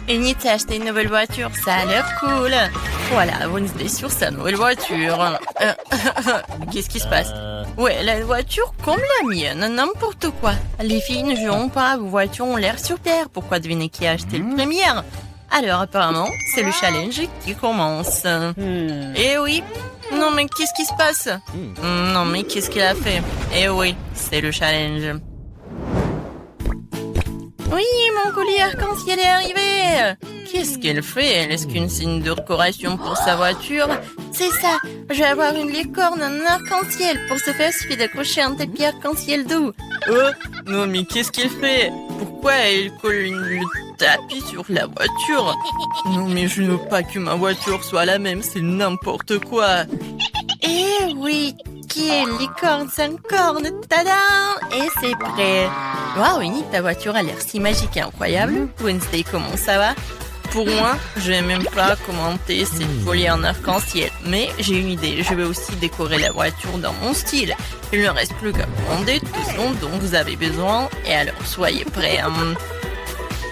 Enid s'est acheté une nouvelle voiture, ça a l'air cool. Voilà, Wednesday sur sa nouvelle voiture. Qu'est-ce qui se passe? Ouais, la voiture comme la mienne, n'importe quoi. Les filles ne joueront pas, vos voitures ont l'air super. Pourquoi deviner qui a acheté le premier? Alors apparemment, c'est le challenge qui commence. Eh oui. Non mais qu'est-ce qui se passe? Non mais qu'est-ce qu'il a fait? Eh oui, c'est le challenge. Oui, mon collier arc-en-ciel est arrivé. Qu'est-ce qu'elle fait? Elle est-ce qu'une signe de décoration pour sa voiture? C'est ça, je vais avoir une licorne en arc-en-ciel. Pour ce faire, il suffit d'accrocher un tapis arc-en-ciel doux. Oh, non mais qu'est-ce qu'elle fait? Pourquoi elle colle le tapis sur la voiture? Non mais je ne veux pas que ma voiture soit la même, c'est n'importe quoi. Eh oui, qui est licorne sans corne, tada! Et c'est prêt. Waouh, Enid, ta voiture a l'air si magique et incroyable. Wednesday, comment ça va? Pour moi, je vais même pas commenter cette folie en arc-en-ciel. Mais j'ai une idée, je vais aussi décorer la voiture dans mon style. Il ne reste plus qu'à commander tout ce dont vous avez besoin. Et alors, soyez prêts.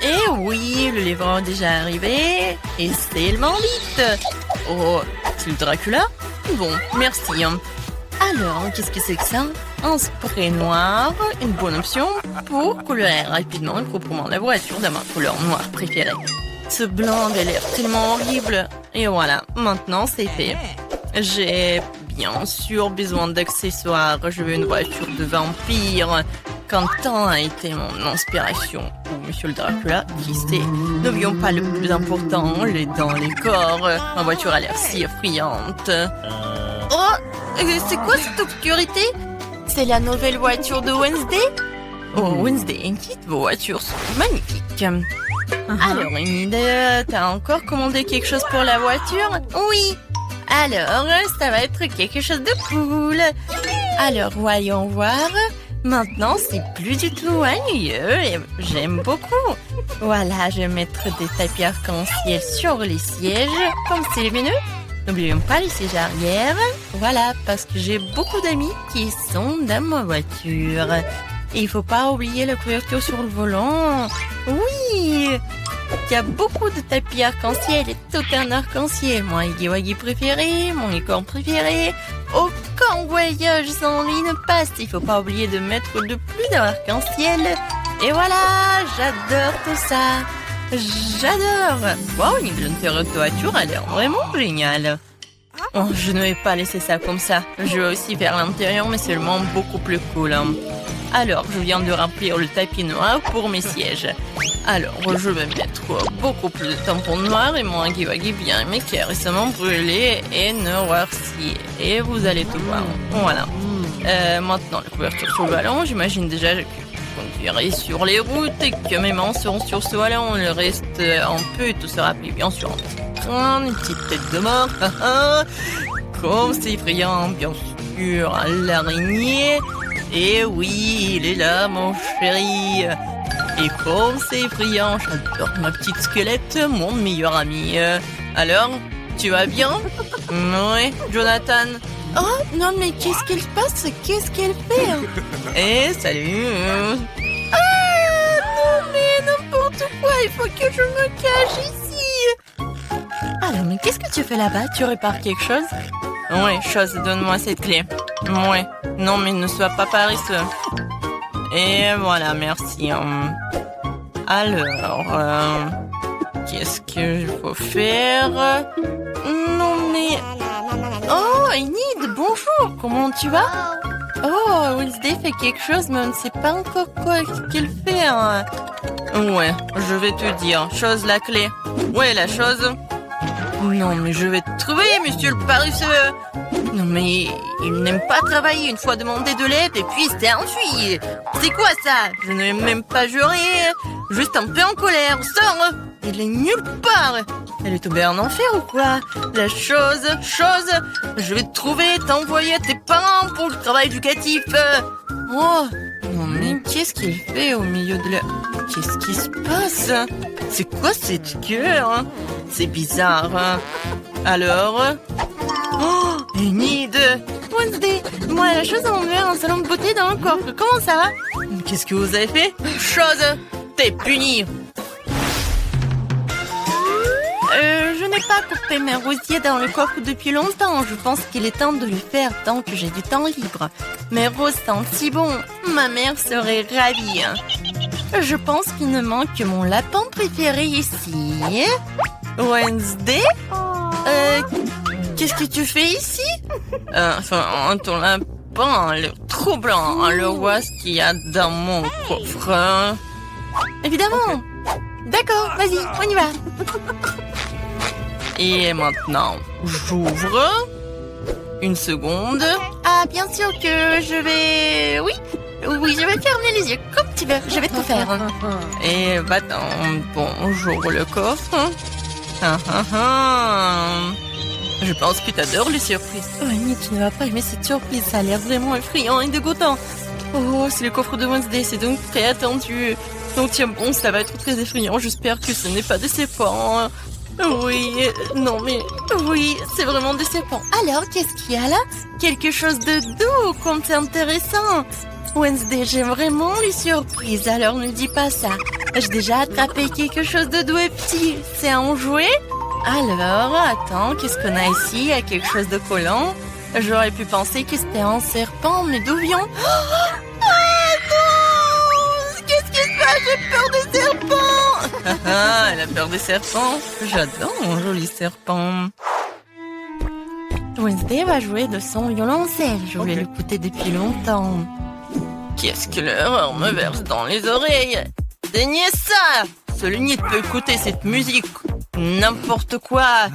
Et oui, le livreur est déjà arrivé. Et c'est le vite. Oh, c'est le Dracula? Bon, merci. Alors, qu'est-ce que c'est que ça? Un spray noir, une bonne option pour colorer rapidement et proprement la voiture de ma couleur noire préférée. Ce blanc a l'air tellement horrible. Et voilà, maintenant c'est fait. J'ai bien sûr besoin d'accessoires. Je veux une voiture de vampire. Quentin a été mon inspiration. Ou Monsieur le Dracula, qui sait. N'oublions pas le plus important, les dents, les corps. Ma voiture a l'air si effrayante. Oh, c'est quoi cette obscurité? C'est la nouvelle voiture de Wednesday? Oh, Wednesday, Enid, vos voitures sont magnifiques. Alors, Enid, t'as encore commandé quelque chose pour la voiture? Oui. Alors, ça va être quelque chose de cool. Alors, voyons voir. Maintenant, c'est plus du tout ennuyeux et j'aime beaucoup. Voilà, je vais mettre des tapis arc-en-ciel sur les sièges, comme c'est lumineux. N'oublions pas les sièges arrière. Voilà, parce que j'ai beaucoup d'amis qui sont dans ma voiture. Et il faut pas oublier la couverture sur le volant. Oui, il y a beaucoup de tapis arc-en-ciel et tout un arc-en-ciel. Mon Huggy-Wuggy préféré, mon licorne préféré. Aucun voyage sans lui ne passe. Il faut pas oublier de mettre de plus d'arc-en-ciel. Et voilà, j'adore tout ça. J'adore. Wow, l'intérieur de voiture a l'air vraiment génial. Oh, je ne vais pas laisser ça comme ça. Je vais aussi faire l'intérieur, mais seulement beaucoup plus cool. Alors, je viens de remplir le tapis noir pour mes sièges. Alors, je vais mettre beaucoup plus de tampons noirs et mon Huggy-Wuggy bien aimé qui est récemment brûlé et noirci. Et vous allez tout voir. Voilà. Maintenant, la couverture sur le ballon. J'imagine déjà que je conduirai sur les routes et que mes mains seront sur ce ballon. Le reste, un peu, tout sera pris bien sûr. Une petite tête de mort. Comme c'est effrayant, bien sûr. L'araignée. Et oui, il est là, mon chéri. Et comme c'est effrayant, j'adore ma petite squelette, mon meilleur ami. Alors, tu vas bien? Oui, Jonathan. Oh, non, mais qu'est-ce qu'elle passe? Qu'est-ce qu'elle fait? Eh, salut. Ah, non, mais n'importe quoi, il faut que je me cache ici. Alors, mais qu'est-ce que tu fais là-bas? Tu répares quelque chose? Oui, chose, donne-moi cette clé. Oui, non, mais ne sois pas paresseux. Et voilà, merci. Alors, qu'est-ce qu'il faut faire? Non, mais... Oh, Enid, bonjour, comment tu vas? Oh, Wednesday fait quelque chose, mais on ne sait pas encore quoi qu'elle fait. Ouais, je vais te dire. Chose, la clé. Ouais, la chose. Non, mais je vais te trouver, monsieur le paresseux. Non, mais il n'aime pas travailler. Une fois demandé de l'aide et puis il s'est enfui. C'est quoi ça? Je n'ai même pas juré. Juste un peu en colère. Sors. Il est nulle part. Elle est tombée en enfer ou quoi? La chose, je vais te trouver, t'envoyer à tes parents pour le travail éducatif. Oh, non mais qu'est-ce qu'il fait au milieu de la... Qu'est-ce qui se passe? C'est quoi cette gueule? C'est bizarre. Alors... Oh, Enid. Wednesday, moi la chose à m'enlever un salon de beauté dans le corps. Comment ça va? Qu'est-ce que vous avez fait? Chose, t'es puni. n'ai pas coupé mes rosiers dans le coffre depuis longtemps. Je pense qu'il est temps de le faire tant que j'ai du temps libre. Mes roses sentent si bon. Ma mère serait ravie. Je pense qu'il ne manque que mon lapin préféré ici. Wednesday? Qu'est-ce que tu fais ici? Ton lapin a l'air trop blanc. Alors, vois ce qu'il y a dans mon coffre. Évidemment. D'accord, vas-y, on y va. Et maintenant, j'ouvre. Une seconde. Ah, bien sûr que je vais... Oui, je vais fermer les yeux comme tu veux. Je vais tout faire. Et bon, j'ouvre le coffre. Je pense que tu adores les surprises. Oh, Annie, tu ne vas pas aimer cette surprise. Ça a l'air vraiment effrayant et dégoûtant. Oh, c'est le coffre de Wednesday. C'est donc très attendu. Donc tiens bon, ça va être très effrayant. J'espère que ce n'est pas décevant. Oui, non mais... Oui, c'est vraiment décevant. Alors, qu'est-ce qu'il y a là? Quelque chose de doux, comme c'est intéressant. Wednesday, j'aime vraiment les surprises, alors ne dis pas ça. J'ai déjà attrapé quelque chose de doux et petit. C'est un jouet? Alors, attends, qu'est-ce qu'on a ici? Il y a quelque chose de collant. J'aurais pu penser que c'était un serpent, mais d'où vient? Ah non! Qu'est-ce qui se passe? J'ai peur des serpents! Elle a peur des serpents. J'adore mon joli serpent. Wednesday va jouer de son violoncelle. Je voulais l'écouter depuis longtemps. Qu'est-ce que l'horreur me verse dans les oreilles? Daignez ça! Seul Nid peut écouter cette musique. N'importe quoi.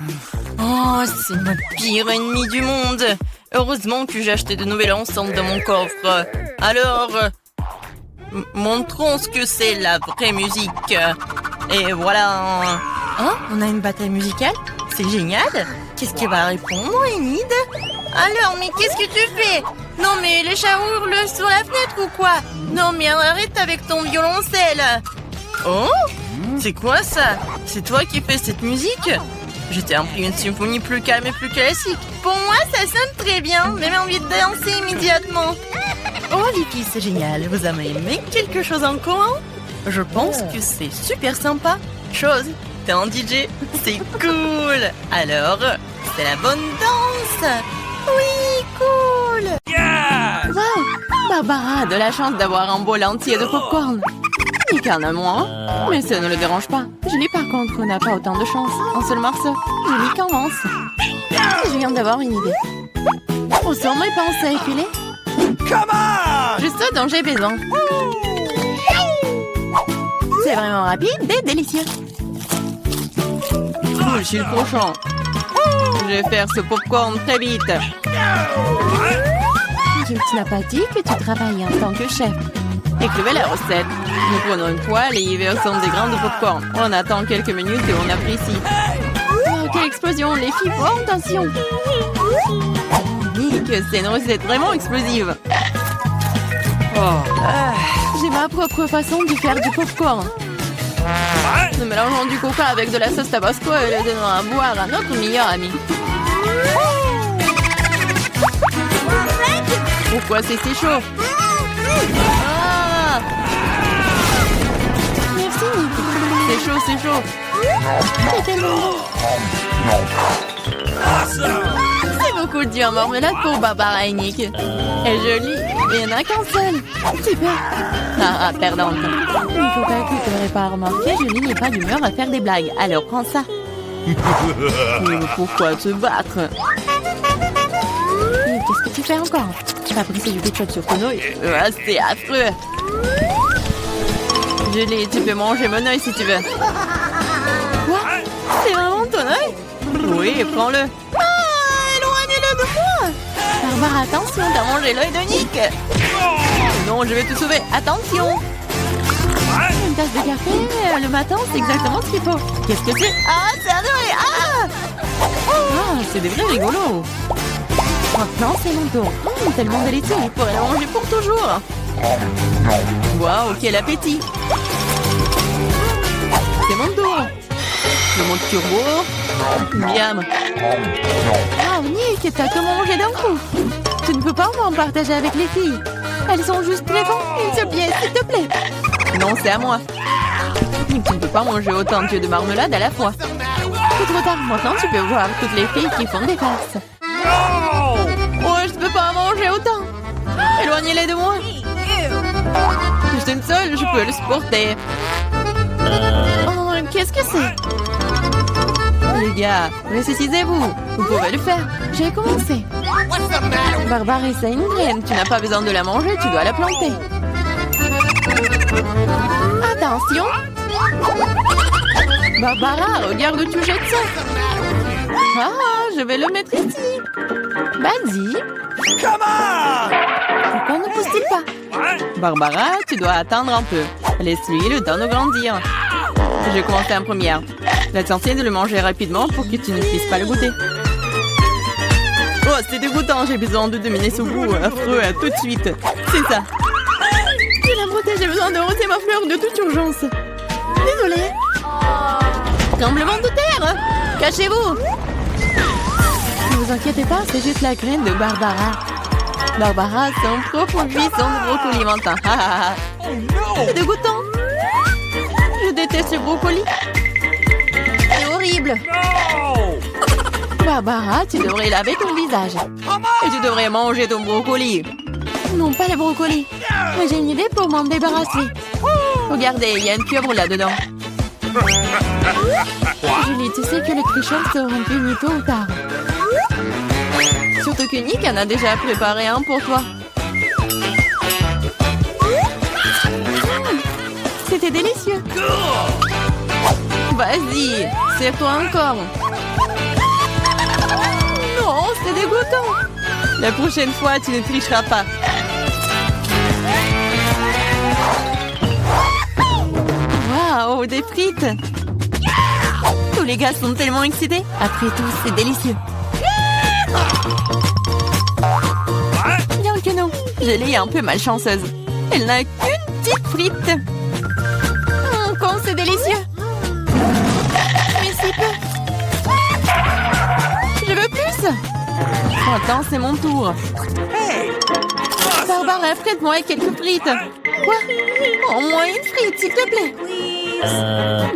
Oh, c'est mon pire ennemi du monde. Heureusement que j'ai acheté de nouvelles enceintes dans mon coffre. Alors, montrons ce que c'est la vraie musique. Et voilà. Hein? On a une bataille musicale? C'est génial. Qu'est-ce qu'elle va répondre, Enid? Alors, mais qu'est-ce que tu fais? Non, mais les chats hurlent sur la fenêtre ou quoi? Non, mais arrête avec ton violoncelle. Oh? C'est quoi ça? C'est toi qui fais cette musique? Je t'ai appris une symphonie plus calme et plus classique. Pour moi, ça sonne très bien. J'ai envie de danser immédiatement. Oh, les filles, c'est génial. Vous avez aimé quelque chose en commun? Je pense que c'est super sympa. Chose, t'es un DJ. C'est cool. Alors, c'est la bonne danse. Oui, cool. Yeah! Wow, Barbara a de la chance d'avoir un bol entier de popcorn. Moi, mais ça ne le dérange pas. Julie, par contre, n'a pas autant de chance. Un seul morceau. Julie commence. Je viens d'avoir une idée. Où sont mes pinces à épiler? Juste ce dont j'ai besoin. C'est vraiment rapide et délicieux. Je suis le cochon. Je vais faire ce popcorn très vite. Tu n'as pas dit que tu travailles en tant que chef. Écrivez la recette. Nous prenons une poêle et y versons des grains de popcorn. On attend quelques minutes et on apprécie. Oh, quelle explosion! Les filles, oh, attention! Nick, c'est une recette vraiment explosive. J'ai ma propre façon de faire du popcorn. Nous mélangeons du coca avec de la sauce tabasco et le donnons à boire à notre meilleur ami. Pourquoi c'est si chaud? Ah! Merci, Nick. C'est chaud, c'est chaud. C'est tellement bon. C'est beaucoup de en marmelade pour Barbara et Nick. Elle est jolie, mais il n'y en a qu'un seul. Super. Ah, perdante. Il ne faut pas que tu n'aurais pas remarqué, Julie n'est pas d'humeur à faire des blagues. Alors prends ça. Mais pourquoi te battre? Qu'est-ce que tu fais encore? Tu vas briser du ketchup sur ton œil. C'est affreux. Julie, tu peux manger mon œil si tu veux. Quoi? C'est vraiment ton œil? Oui, prends-le. Ah, éloignez-le de moi. Barbara, attention, t'as mangé l'œil de Nick. Non, je vais te sauver. Attention. Une tasse de café le matin, c'est exactement ce qu'il faut. Qu'est-ce que c'est? Ah, c'est un œil. Ah, c'est des vrais rigolos. Maintenant, c'est mon tour. Tellement délicieux, je pourrais le manger pour toujours. Waouh, quel appétit. C'est mon tour. Le monde turbo. Miam. Ah, Nick, t'as tout mangé d'un coup. Tu ne peux pas m'en partager avec les filles. Elles sont juste très bonnes. Une seule pièce, s'il te plaît. Non, c'est à moi. Nick, tu ne peux pas manger autant de marmelade à la fois. trop tard. Maintenant, tu peux voir toutes les filles qui font des farces. Oh, je peux pas en manger autant. Éloignez-les de moi. Je suis une seule, je peux le supporter. Oh, qu'est-ce que c'est? Les gars, ressuscitez-vous. Vous pouvez le faire. J'ai commencé. Barbara, c'est une graine. Tu n'as pas besoin de la manger, tu dois la planter. Attention. Barbara, regarde où tu jettes ça. Ah, je vais le mettre ici. Vas-y. Pourquoi ne pousse-t-il pas? Barbara, tu dois attendre un peu. Laisse-lui le temps de grandir. Je vais commencer en première. L'essentiel est de le manger rapidement pour que tu ne puisses pas le goûter. Oh, c'est dégoûtant. J'ai besoin de dominer ce goût affreux tout de suite. C'est ça. Je la protège. J'ai besoin de rôter ma fleur de toute urgence. Désolée. Tremblement de terre. Cachez-vous. Ne vous inquiétez pas, c'est juste la graine de Barbara. Barbara, son propre buisson de brocoli mentin. C'est dégoûtant. Je déteste le brocoli. C'est horrible. Barbara, tu devrais laver ton visage. Et tu devrais manger ton brocoli. Non, pas le brocoli. Mais j'ai une idée pour m'en débarrasser. Regardez, il y a une pieuvre là-dedans. Julie, tu sais que les tricheurs seront punis tôt ou tard. Surtout que Nick en a déjà préparé un pour toi. C'était délicieux. Vas-y, serre-toi encore. Non, c'est dégoûtant. La prochaine fois, tu ne tricheras pas. Waouh, des frites. Tous les gars sont tellement excités. Après tout, c'est délicieux. Bien que non, Julie est un peu malchanceuse. Elle n'a qu'une petite frite. Comme c'est délicieux. Mais si peu. Je veux plus. Attends, c'est mon tour. Barbara, prête-moi quelques frites. Quoi? Au moins une frite, s'il te plaît.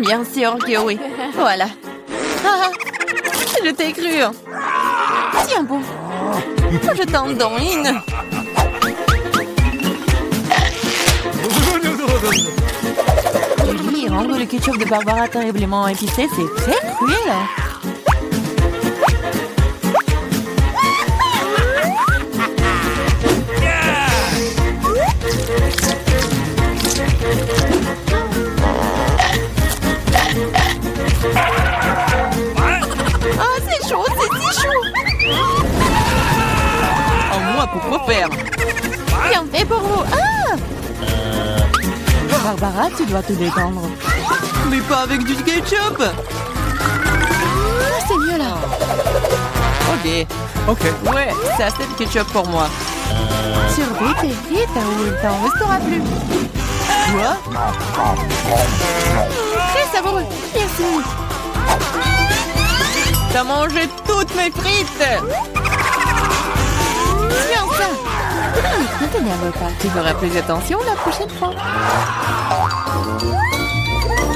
Bien sûr que oui. Voilà. Ah, je t'ai cru. Tiens bon. Je t'en donne une. Julie, rendre le ketchup de Barbara terriblement épicé, c'est très cruel. Ah, c'est chaud, c'est si chaud. En moi, pourquoi faire? Bien fait pour vous. Ah! Barbara, tu dois te détendre. Mais pas avec du ketchup. Ah, c'est mieux là. Ok. Ouais, c'est assez de ketchup pour moi. Surveille tes frites ou il t'en restera plus. Quoi? Très savoureux. Merci. T'as mangé toutes mes frites. Tiens ça. Ne t'énerve pas, tu feras plus attention la prochaine fois.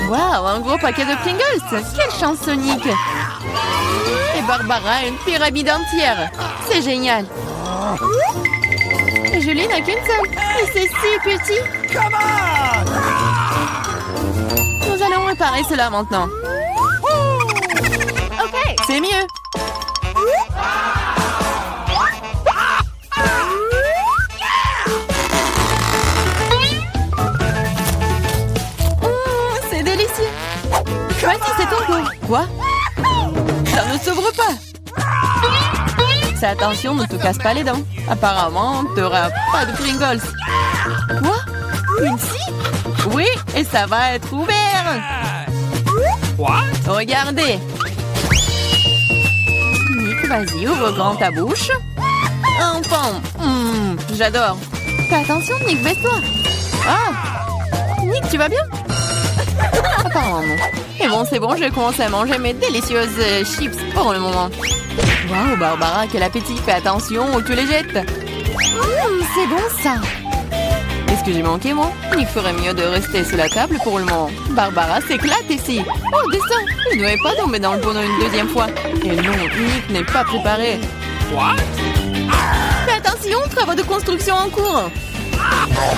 Waouh, un gros paquet de Pringles. Quelle chance, Sonic. Et Barbara, une pyramide entière. C'est génial. Et Julie n'a qu'une seule. Et c'est si petit. Nous allons réparer cela maintenant. Ok, c'est mieux. C'est délicieux. Voici, c'est ton tour. Quoi? Ça ne s'ouvre pas. Fais attention, ne te casse pas les dents. Apparemment, tu n'auras pas de Pringles. Quoi? Une scie? Oui, et ça va être ouvert. Regardez. Nick, vas-y, ouvre grand ta bouche. Enfin, j'adore. Fais attention, Nick, baisse-toi. Ah, Nick, tu vas bien? Apparemment non. Et bon, c'est bon, je vais commencer à manger mes délicieuses chips pour le moment. Waouh, Barbara, quel appétit. Fais attention où tu les jettes. C'est bon ça. Est-ce que j'ai manqué, moi? Il ferait mieux de rester sous la table pour le moment. Barbara s'éclate ici. Oh, descends! Il ne devait pas tomber dans le bonneau une deuxième fois. Et non, Nick n'est pas préparé. What? Fais attention, travaux de construction en cours.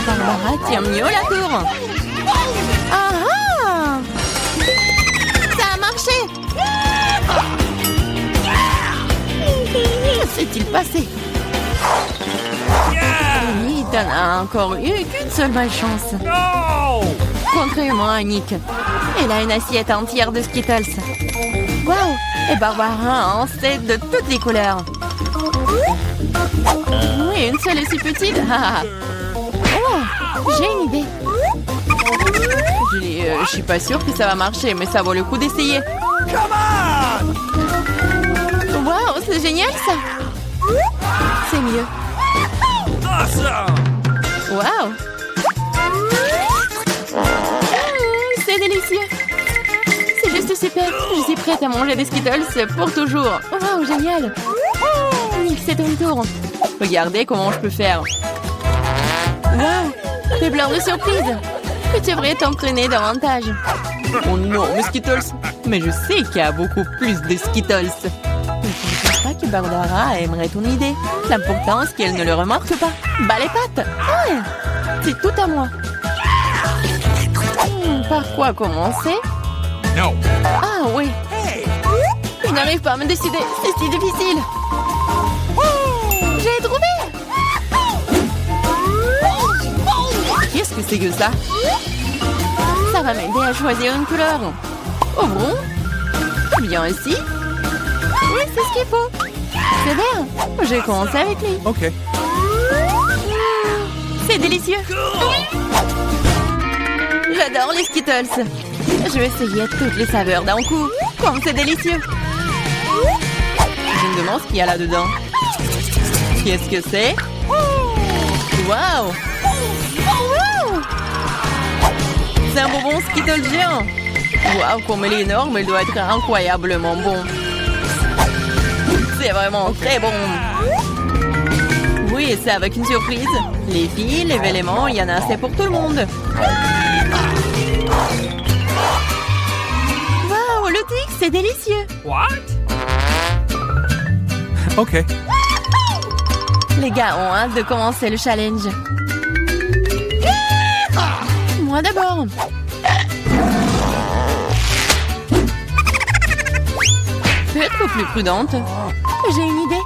Barbara tient mieux la tour. Ah ah! Ça a marché! Que s'est-il passé? Oui, t'en as encore eu qu'une seule malchance. No! Contrairement à Nick. Elle a une assiette entière de Skittles. Waouh! Et Barbara en sait de toutes les couleurs. Oui, une seule est si petite. Oh, j'ai une idée. Je suis pas sûre que ça va marcher, mais ça vaut le coup d'essayer. Come on! Waouh, c'est génial ça. C'est mieux. Awesome! Waouh! C'est délicieux. C'est juste super. Je suis prête à manger des Skittles pour toujours. Waouh, génial. Nick, c'est ton tour. Regardez comment je peux faire. Waouh! T'es plein de surprises. Tu devrais t'entraîner davantage. Oh non, mes Skittles. Mais je sais qu'il y a beaucoup plus de Skittles. Je ne pense pas que Barbara aimerait ton idée. L'important, c'est qu'elle ne le remarque pas. Bah les pattes. Ouais. C'est tout à moi. Par quoi commencer? No. Ah oui. Je n'arrive pas à me décider. C'est si difficile. J'ai trouvé. Qu'est-ce que c'est que ça? Ça va m'aider à choisir une couleur. Oh bon? Bien ici. Oui, c'est ce qu'il faut. C'est bien. J'ai commencé avec lui. Okay. C'est délicieux. J'adore les Skittles. Je vais essayer toutes les saveurs d'un coup. Comme c'est délicieux. Je me demande ce qu'il y a là-dedans. Qu'est-ce que c'est? Waouh! Wow! C'est un bonbon Skittles géant. Waouh, comme il est énorme, il doit être incroyablement bon. C'est vraiment très bon. Oui, c'est avec une surprise. Les filles, les éléments, il y en a assez pour tout le monde. Waouh, le Twix, c'est délicieux. What? Okay. Les gars ont hâte de commencer le challenge. Moi d'abord. Peux être plus prudente. J'ai une idée.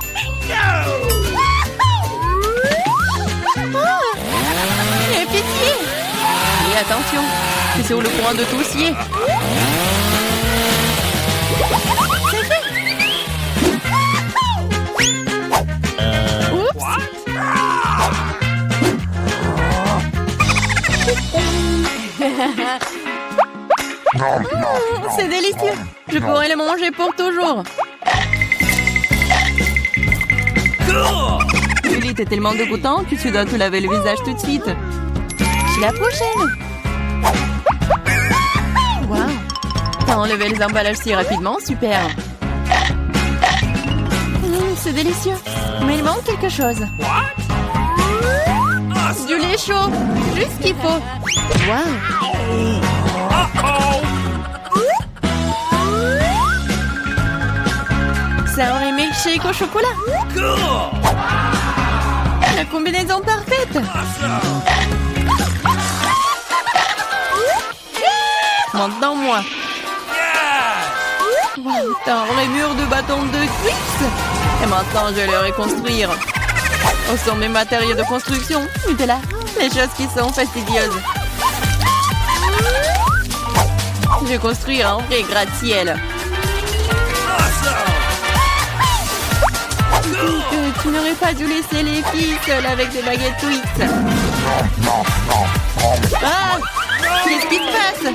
Ah, et pitié. Et attention, c'est sur le point de tout scier. C'est fait. Oups. C'est délicieux. Je pourrais le manger pour toujours. Julie, t'es tellement dégoûtant que tu dois te laver le visage tout de suite. C'est la prochaine. Waouh. T'as enlevé les emballages si rapidement, super. C'est délicieux. Mais il manque quelque chose. Du lait chaud. Juste ce qu'il faut. Waouh. C'est un vrai milkshake au chocolat. La combinaison parfaite. Maintenant moi. Wow, t'as les murs de bâtons de Twix. Et maintenant je vais le reconstruire. Où sont mes matériaux de construction? Nutella, les choses qui sont fastidieuses. Je vais construire un vrai gratte-ciel. Tu n'aurais pas dû laisser les filles seules avec des baguettes Twix. Ah! Qu'est-ce qui se passe?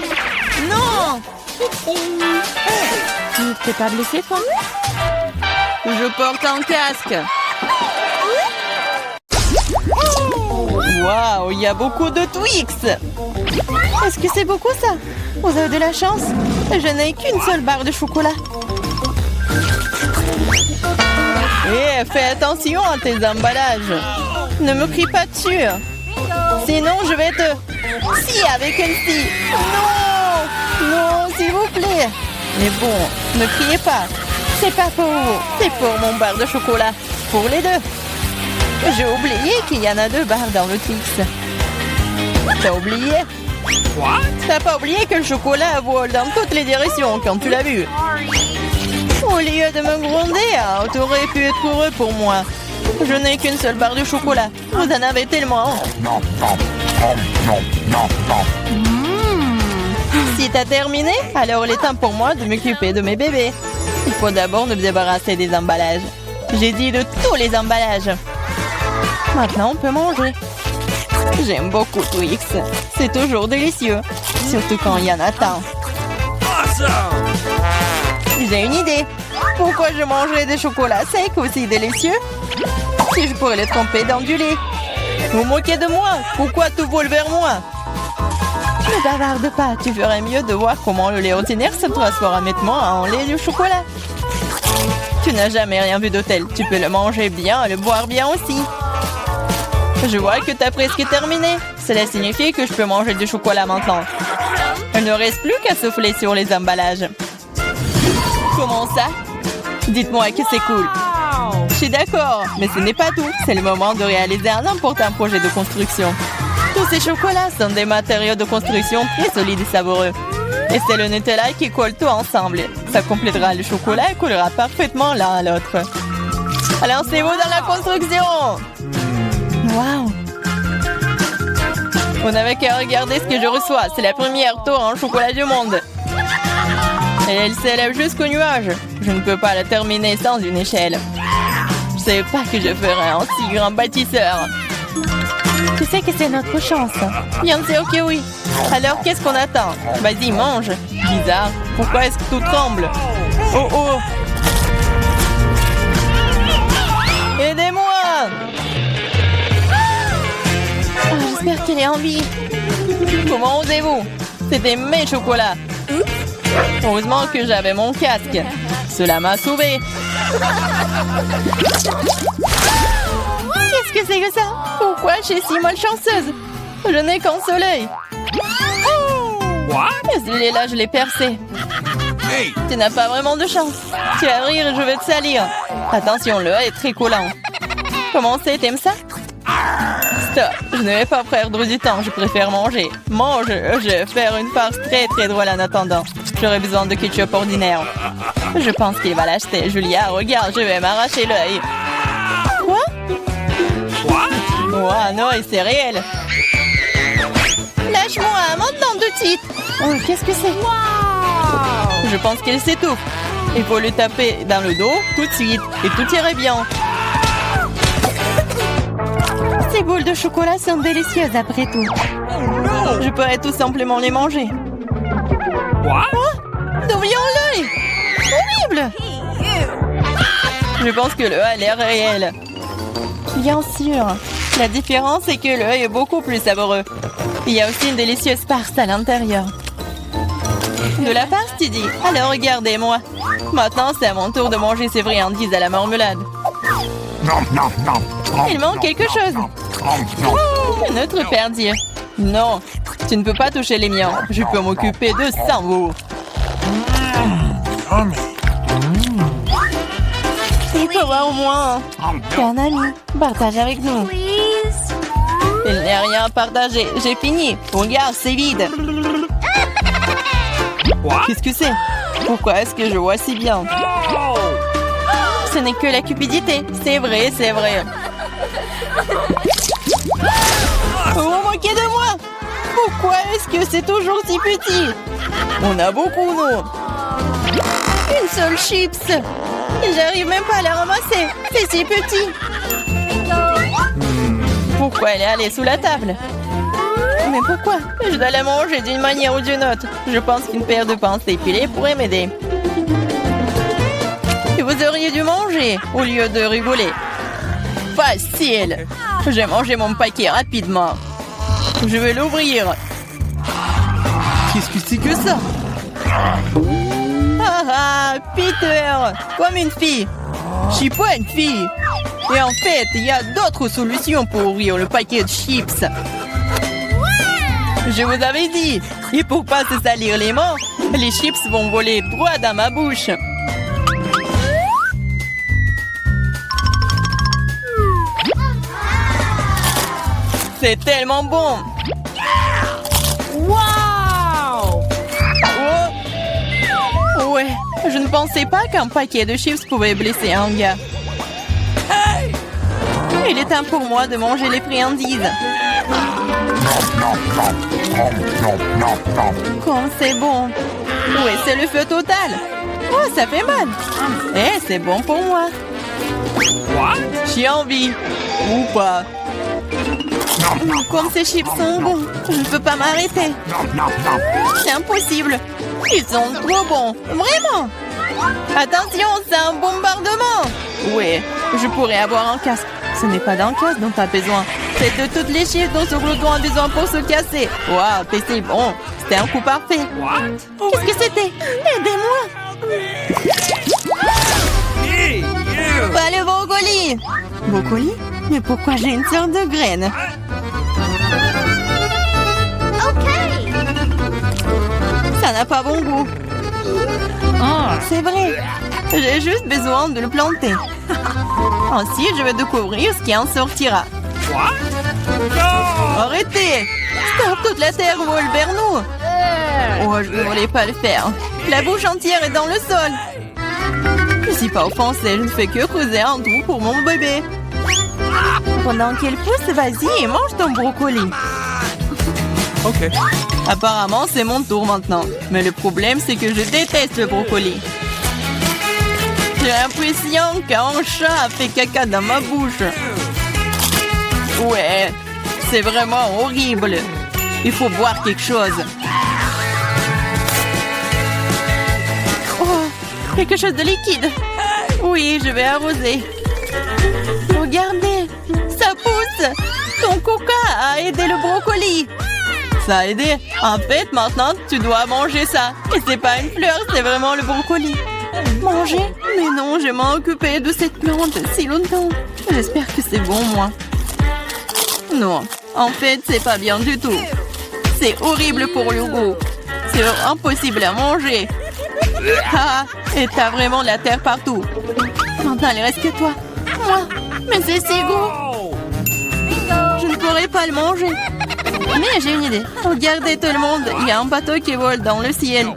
Non! T'es pas blessé, toi? Je porte un casque. Waouh, il y a beaucoup de Twix. Est-ce que c'est beaucoup, ça? Vous avez de la chance. Je n'ai qu'une seule barre de chocolat. Fais attention à tes emballages. Ne me crie pas dessus. Sinon, je vais te... Si, avec une scie. Non! Non, s'il vous plaît. Mais bon, ne criez pas. C'est pas pour vous. C'est pour mon bar de chocolat. Pour les deux. J'ai oublié qu'il y en a 2 barres dans le Twix. T'as oublié? What? T'as pas oublié que le chocolat vole dans toutes les directions quand tu l'as vu? Au lieu de me gronder, t'aurais pu être heureux pour moi. Je n'ai qu'une seule barre de chocolat. Vous en avez tellement. Si t'as terminé, alors il est temps pour moi de m'occuper de mes bébés. Il faut d'abord me débarrasser des emballages. J'ai dit de tous les emballages. Maintenant, on peut manger. J'aime beaucoup Twix. C'est toujours délicieux. Surtout quand il y en a tant. Awesome! J'ai une idée. Pourquoi je mangerais des chocolats secs aussi délicieux si je pourrais les tremper dans du lait? Vous moquez de moi? Pourquoi tout vole vers moi? Ne bavarde pas. Tu ferais mieux de voir comment le lait ordinaire se transforme rapidement en lait de chocolat. Tu n'as jamais rien vu d'hôtel. Tu peux le manger bien et le boire bien aussi. Je vois que tu as presque terminé. Cela signifie que je peux manger du chocolat maintenant. Il ne reste plus qu'à souffler sur les emballages. Comment ça? Dites-moi que c'est cool. Je suis d'accord, mais ce n'est pas tout. C'est le moment de réaliser un important projet de construction. Tous ces chocolats sont des matériaux de construction très solides et savoureux. Et c'est le Nutella qui colle tout ensemble. Ça complétera le chocolat et collera parfaitement l'un à l'autre. Alors c'est vous dans la construction! Waouh! Vous n'avez qu'à regarder ce que je reçois. C'est la première tour en chocolat du monde. Et elle s'élève jusqu'au nuage. Je ne peux pas la terminer sans une échelle. Je ne savais pas que je ferais un si grand bâtisseur. Tu sais que c'est notre chance. Bien sûr que oui. Alors qu'est-ce qu'on attend? Vas-y, mange. Bizarre. Pourquoi est-ce que tout tremble? Oh oh! Aidez-moi! Oh, j'espère qu'elle est en vie. Comment osez-vous? C'était mes chocolats. Heureusement que j'avais mon casque. Cela m'a sauvé. Qu'est-ce que c'est que ça? Pourquoi je suis si malchanceuse? Je n'ai qu'un soleil. What? Celui-là, je l'ai percé. Hey! Tu n'as pas vraiment de chance. Tu vas rire et je vais te salir. Attention, le est très collant. Comment c'est? T'aimes ça? Stop. Je ne vais pas perdre du temps. Je préfère manger. Mange. Je vais faire une farce très très drôle en attendant. J'aurai besoin de ketchup ordinaire. Je pense qu'il va l'acheter. Julia, regarde, je vais m'arracher l'œil. Quoi? What? Ouah, non, et c'est réel. Lâche-moi, maintenant tout de suite. Oh, qu'est-ce que c'est? Je pense qu'elle s'étouffe. Il faut lui taper dans le dos tout de suite et tout irait bien. Ces boules de chocolat sont délicieuses après tout. Je pourrais tout simplement les manger. What? D'où vient l'œil? Horrible! Je pense que le a l'air réel. Bien sûr. La différence est que l'œil est beaucoup plus savoureux. Il y a aussi une délicieuse farce à l'intérieur. De la farce, tu dis? Alors regardez-moi. Maintenant, c'est à mon tour de manger ces friandises à la marmelade. Il manque quelque chose. Notre perdier. Non, tu ne peux pas toucher les miens. Je peux m'occuper de ça, vous. Il faut voir au moins. T'es un ami. Partage avec nous. Il n'y a rien à partager. J'ai fini. Regarde, c'est vide. Qu'est-ce que c'est? Pourquoi est-ce que je vois si bien? Oh! Ce n'est que la cupidité. C'est vrai, c'est vrai. Vous vous moquez de moi? Pourquoi est-ce que c'est toujours si petit? On a beaucoup, nous. Une seule chips. J'arrive même pas à la ramasser. C'est si petit. Pourquoi elle est allée sous la table? Mais pourquoi? Je dois la manger d'une manière ou d'une autre. Je pense qu'une paire de pinces épilées pourrait m'aider. Et vous auriez dû manger au lieu de rigoler. Facile. J'ai mangé mon paquet rapidement. Je vais l'ouvrir. Qu'est-ce que c'est que ça? Ah ah, Peter, comme une fille. Je suis pas une fille. Et en fait, il y a d'autres solutions pour ouvrir le paquet de chips. Je vous avais dit. Et pour pas se salir les mains, les chips vont voler droit dans ma bouche. C'est tellement bon. Wow! Oh! Ouais, je ne pensais pas qu'un paquet de chips pouvait blesser un gars. Il est temps pour moi de manger les friandises. Comme c'est bon. Ouais, c'est le feu total. Oh, ça fait mal. Eh, c'est bon pour moi. J'ai envie. Ou pas. Comme ces chips sont bons, je ne peux pas m'arrêter. C'est impossible. Ils sont trop bons. Vraiment. Attention, c'est un bombardement. Ouais, je pourrais avoir un casque. Ce n'est pas d'un casque dont tu as besoin. C'est de toutes les chips dont ce glouton a besoin pour se casser. Waouh, c'est bon. C'était un coup parfait. Qu'est-ce que c'était? Aidez-moi. Hey, you! Pas le brocoli. Brocoli? Mais pourquoi j'ai une sorte de graine? Ça n'a pas bon goût. C'est vrai. J'ai juste besoin de le planter. Ensuite, je vais découvrir ce qui en sortira. What? No! Arrêtez! Stop, toute la terre vole vers nous. Oh, je ne voulais pas le faire. La bouche entière est dans le sol. Je ne suis pas offensée, je ne fais que creuser un trou pour mon bébé. Pendant qu'elle pousse, vas-y et mange ton brocoli. Okay. Apparemment, c'est mon tour maintenant. Mais le problème, c'est que je déteste le brocoli. J'ai l'impression qu'un chat a fait caca dans ma bouche. Ouais, c'est vraiment horrible. Il faut boire quelque chose. Oh, quelque chose de liquide. Oui, je vais arroser. Regardez, ça pousse. Ton coca a aidé le brocoli. Ça a aidé. En fait, maintenant, tu dois manger ça. Et c'est pas une fleur, c'est vraiment le brocoli. Manger? Mais non, je m'en occupé de cette plante si longtemps. J'espère que c'est bon, moi. Non, en fait, c'est pas bien du tout. C'est horrible pour le goût. C'est impossible à manger. Ah, et t'as vraiment la terre partout. Maintenant, il reste que toi. Moi, mais c'est si gros. Je ne pourrais pas le manger. Mais j'ai une idée. Regardez tout le monde, il y a un bateau qui vole dans le ciel.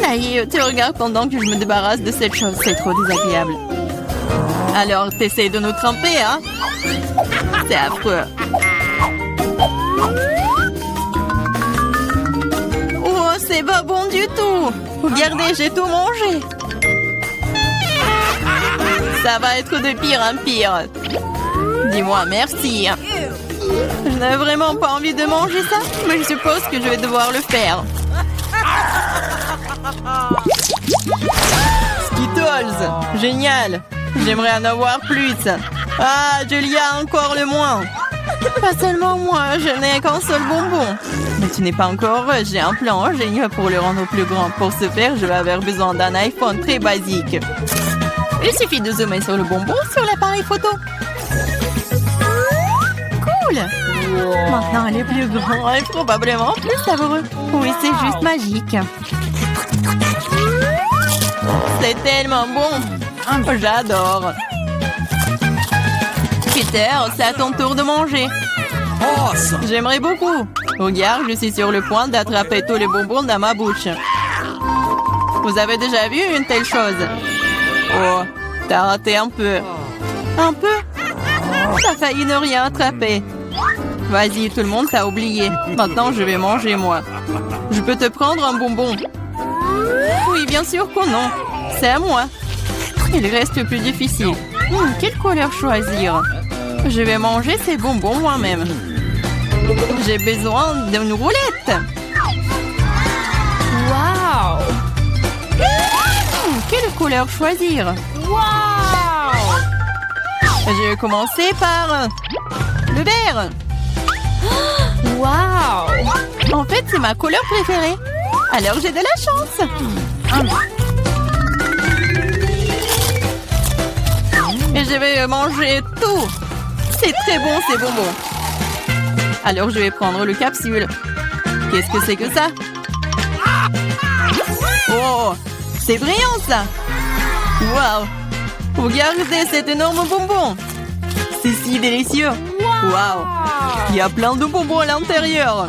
Aïe, tu regardes pendant que je me débarrasse de cette chose, c'est trop désagréable. Alors, t'essayes de nous tremper, hein? C'est affreux. Oh, c'est pas bon du tout. Regardez, j'ai tout mangé. Ça va être de pire en pire. Dis-moi merci. Je n'avais vraiment pas envie de manger ça, mais je suppose que je vais devoir le faire. Skittles, génial. J'aimerais en avoir plus. Ah, Julia, encore le moins. Pas seulement moi, je n'ai qu'un seul bonbon. Mais tu n'es pas encore heureuse, j'ai un plan génial pour le rendre plus grand. Pour ce faire, je vais avoir besoin d'un iPhone très basique. Il suffit de zoomer sur le bonbon sur l'appareil photo. Cool! Maintenant, elle est plus grande et probablement plus savoureux. Oui, c'est juste magique. C'est tellement bon. J'adore. Peter, c'est à ton tour de manger. Awesome! J'aimerais beaucoup. Regarde, je suis sur le point d'attraper tous les bonbons dans ma bouche. Vous avez déjà vu une telle chose? Oh, t'as raté un peu. Un peu? T'as failli ne rien attraper. Vas-y, tout le monde t'a oublié. Maintenant, je vais manger, moi. Je peux te prendre un bonbon? Oui, bien sûr que non. C'est à moi. Il reste le plus difficile. Quelle couleur choisir? Je vais manger ces bonbons moi-même. J'ai besoin d'une roulette. Waouh! Quelle couleur choisir? Waouh! Je vais commencer par le vert. Waouh! En fait, c'est ma couleur préférée. Alors, j'ai de la chance. Et je vais manger tout. C'est très bon, ces bonbons. Alors, je vais prendre le capsule. Qu'est-ce que c'est que ça? Oh, c'est brillant, ça. Waouh. Regardez cet énorme bonbon. C'est si délicieux. Waouh. Il y a plein de bonbons à l'intérieur.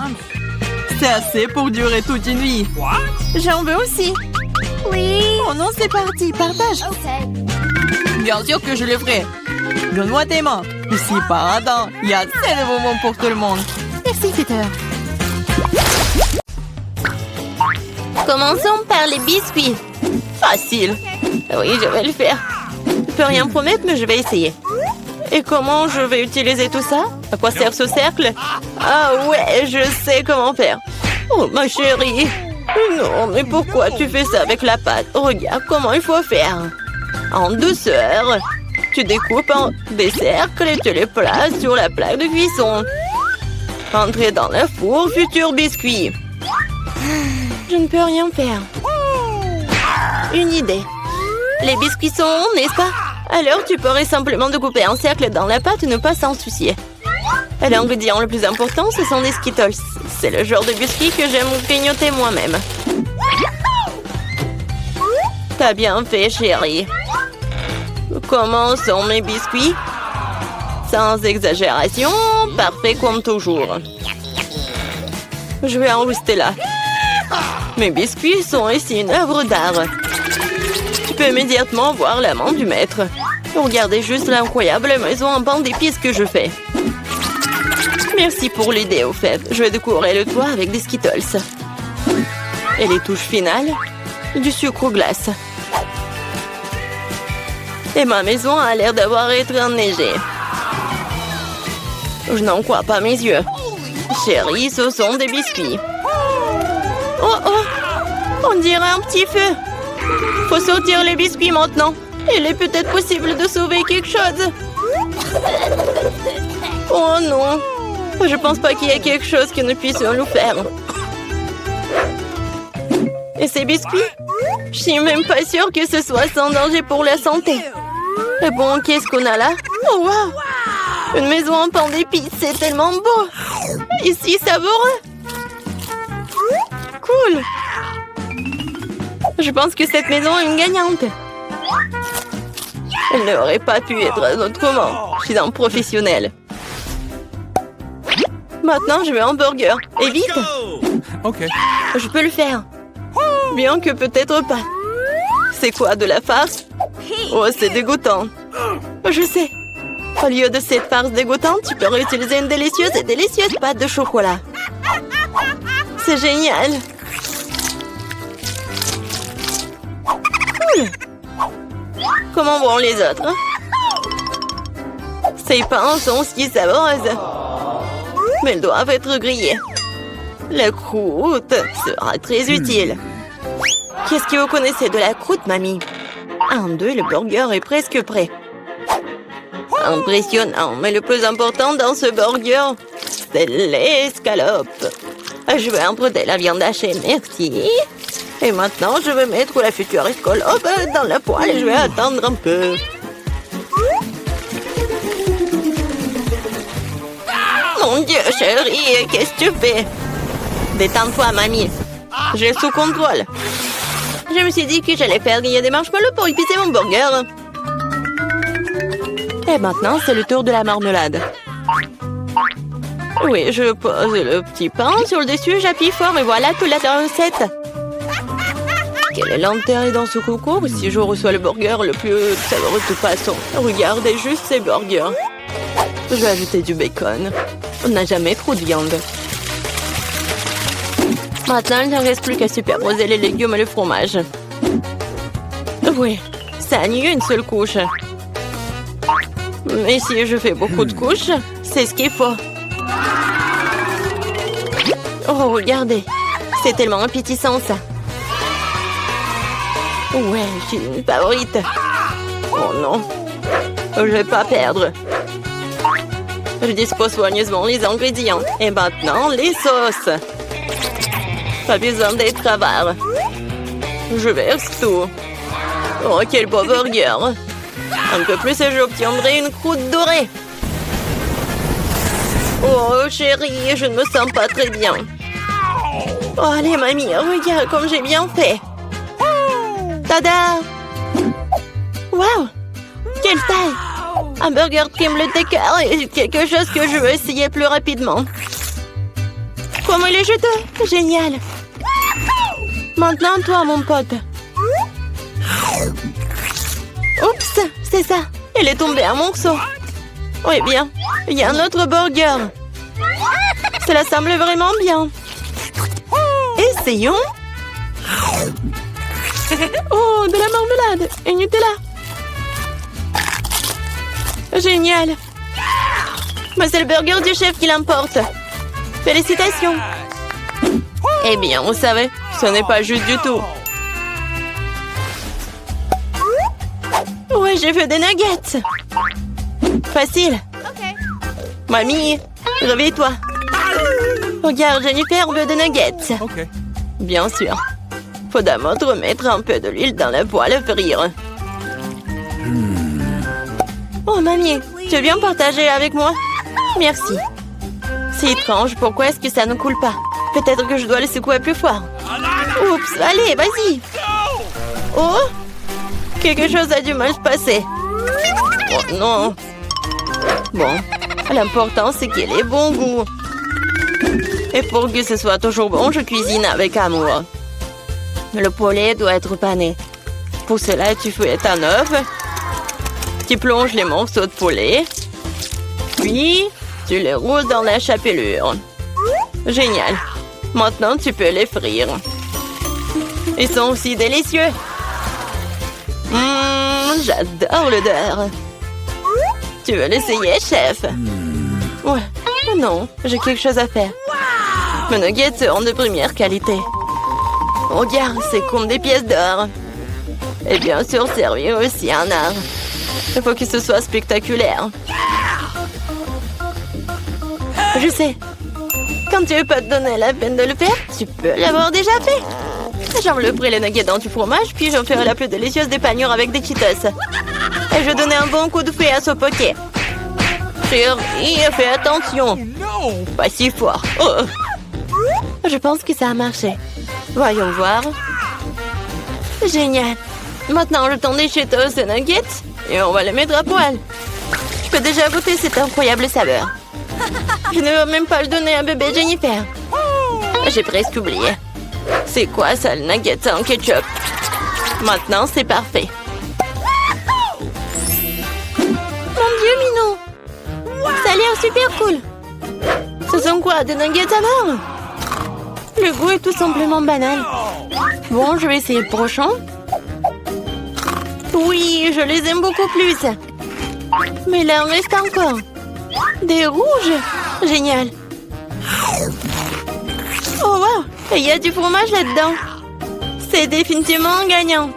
C'est assez pour durer toute une vie. J'en veux aussi. Please. Oh non, c'est parti, partage. Okay. Bien sûr que je le ferai. Donne-moi tes mains. Ici, paradin. Il y a assez de bonbons pour tout le monde. Merci, Peter. Commençons par les biscuits. Facile. Oui, je vais le faire. Je peux rien promettre, mais je vais essayer. Et comment je vais utiliser tout ça? À quoi sert ce cercle? Ah ouais, je sais comment faire. Oh, ma chérie. Non, mais pourquoi tu fais ça avec la pâte? Regarde comment il faut faire. En douceur. Tu découpes en des cercles et tu les places sur la plaque de cuisson. Entrez dans le four, futur biscuit. Je ne peux rien faire. Une idée. Les biscuits sont ronds, n'est-ce pas? Alors tu pourrais simplement découper un cercle dans la pâte et ne pas s'en soucier. Et l'ingrédient le plus important, ce sont des Skittles. C'est le genre de biscuits que j'aime grignoter moi-même. T'as bien fait, chérie. Comment sont mes biscuits? Sans exagération, parfait comme toujours. Je vais en rester là. Mes biscuits sont ici une œuvre d'art. Tu peux immédiatement voir la main du maître. Regardez juste l'incroyable maison en pain d'épices que je fais. Merci pour l'idée, au fait. Je vais décorer le toit avec des Skittles. Et les touches finales, du sucre glace. Et ma maison a l'air d'avoir été enneigée. Je n'en crois pas mes yeux. Chérie, ce sont des biscuits. Oh oh! On dirait un petit feu. Faut sortir les biscuits maintenant. Il est peut-être possible de sauver quelque chose. Oh non! Je pense pas qu'il y ait quelque chose que nous puissions nous faire. Et ces biscuits? Je suis même pas sûre que ce soit sans danger pour la santé. Et bon, qu'est-ce qu'on a là? Oh wow! Une maison en pain d'épices, c'est tellement beau! Ici, savoureux! Cool! Je pense que cette maison est une gagnante. Elle n'aurait pas pu être autrement. Je suis un professionnel. Maintenant, je veux un burger. Et vite! Okay. Je peux le faire. Bien que peut-être pas. C'est quoi, de la farce? Oh, c'est dégoûtant. Je sais. Au lieu de cette farce dégoûtante, tu peux réutiliser une délicieuse pâte de chocolat. C'est génial. Cool. Comment vont les autres? Ces pains sont si savoureuses. Mais elles doivent être grillées. La croûte sera très utile. Qu'est-ce que vous connaissez de la croûte, mamie? 1, 2, le burger est presque prêt. Impressionnant, mais le plus important dans ce burger, c'est l'escalope. Je vais emprunter la viande hachée, merci. Et maintenant, je vais mettre la future escalope dans la poêle et je vais attendre un peu. Mon Dieu, chérie, qu'est-ce que tu fais? Détends-toi, mamie. J'ai sous contrôle. Je me suis dit que j'allais faire griller des marshmallows pour épicer mon burger. Et maintenant, c'est le tour de la marmelade. Oui, je pose le petit pain sur le dessus, j'appuie fort et voilà toute la recette. Quel est l'intérêt dans ce concours si je reçois le burger le plus savoureux de toute façon? Regardez juste ces burgers. Je vais ajouter du bacon. On n'a jamais trop de viande. Maintenant, il ne reste plus qu'à superposer les légumes et le fromage. Oui, ça annule une seule couche. Mais si je fais beaucoup de couches, c'est ce qu'il faut. Oh, regardez. C'est tellement appétissant, ça. Ouais, je suis une favorite. Oh non. Je vais pas perdre. Je dispose soigneusement les ingrédients. Et maintenant, les sauces. Pas besoin d'être avare. Je verse tout. Oh, quel beau burger. Un peu plus et j'obtiendrai une croûte dorée. Oh, chérie, je ne me sens pas très bien. Oh, allez, mamie, regarde comme j'ai bien fait. Tada! Waouh! Quelle taille! Un burger crème le décor est quelque chose que je veux essayer plus rapidement. Comment il est juteux! Génial! Maintenant, toi, mon pote. Oups, c'est ça. Il est tombé un morceau. Oui, bien. Il y a un autre burger. Cela semble vraiment bien. Essayons. Oh, de la marmelade et Nutella. Génial. Mais c'est le burger du chef qui l'importe. Félicitations. Eh bien, vous savez, ce n'est pas juste du tout. Ouais, j'ai fait des nuggets. Facile. Mamie, réveille-toi. Regarde, Jennifer veut des nuggets. Okay. Bien sûr. Faut d'abord remettre un peu de l'huile dans la poêle à frire. Oh, mamie, tu veux bien partager avec moi? Merci. C'est étrange, pourquoi est-ce que ça ne coule pas? Peut-être que je dois le secouer plus fort. Oups, allez, vas-y. Oh, quelque chose a du mal se passer. Oh non. Bon, l'important c'est qu'il ait bon goût. Et pour que ce soit toujours bon, je cuisine avec amour. Le poulet doit être pané. Pour cela, tu fouettes un œuf. Tu plonges les morceaux de poulet. Puis, tu les roules dans la chapelure. Génial. Maintenant, tu peux les frire. Ils sont aussi délicieux. J'adore l'odeur. Tu veux l'essayer, chef? Ouais. Non, j'ai quelque chose à faire. Mes nuggets seront de première qualité. Regarde, c'est comme des pièces d'or. Et bien sûr, servir aussi un art. Il faut que ce soit spectaculaire. Je sais. Quand tu veux pas te donner la peine de le faire, tu peux l'avoir déjà fait. J'envelopperai les nuggets dans du fromage, puis j'en ferai la plus délicieuse des panures avec des Cheetos. Et je donnerai un bon coup de fouet à ce poké. Chérie, fais attention. No! Pas si fort. Oh. Je pense que ça a marché. Voyons voir. Génial. Maintenant, le temps des Cheetos et nuggets. Et on va les mettre à poil. Je peux déjà goûter cette incroyable saveur. Je ne veux même pas le donner à bébé Jennifer. J'ai presque oublié. C'est quoi ça, le nugget en ketchup? Maintenant, c'est parfait. Mon Dieu, Minou! Ça a l'air super cool. Ce sont quoi, des nuggets à mort? Le goût est tout simplement banal. Bon, je vais essayer le prochain. Oui, je les aime beaucoup plus. Mais là, il en reste encore. Des rouges. Génial. Oh, wow. Il y a du fromage là-dedans. C'est définitivement gagnant.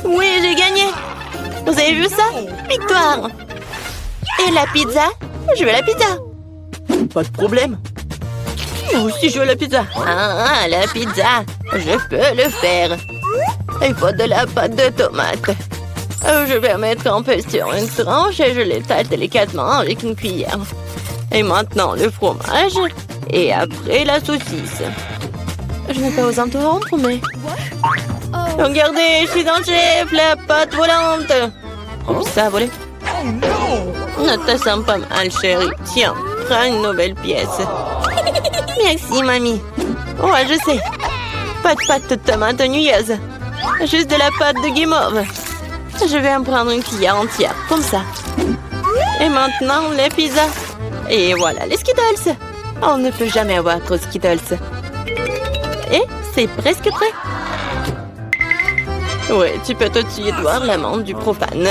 Oui, j'ai gagné. Vous avez vu ça? Victoire. Et la pizza? Je veux la pizza. Pas de problème. Moi aussi, je veux la pizza. Ah, la pizza. Je peux le faire. Il faut de la pâte de tomate. Je vais mettre un peu sur une tranche et je l'étale délicatement avec une cuillère. Et maintenant, le fromage. Et après, la saucisse. Je n'ai pas osé interrompre, mais... Regardez, je suis un chef, la pâte volante. Oh, ça a volé. Ne te sens pas mal, chérie. Tiens, prends une nouvelle pièce. Merci, mamie. Ouais, je sais. Pas de pâte de tomate nuyeuse. Juste de la pâte de guimauve. Je vais en prendre une cuillère entière, comme ça. Et maintenant, les pizzas. Et voilà, les Skittles. On ne peut jamais avoir trop de Skittles. Et c'est presque prêt. Ouais, tu peux tout de suite voir l'amande du profane.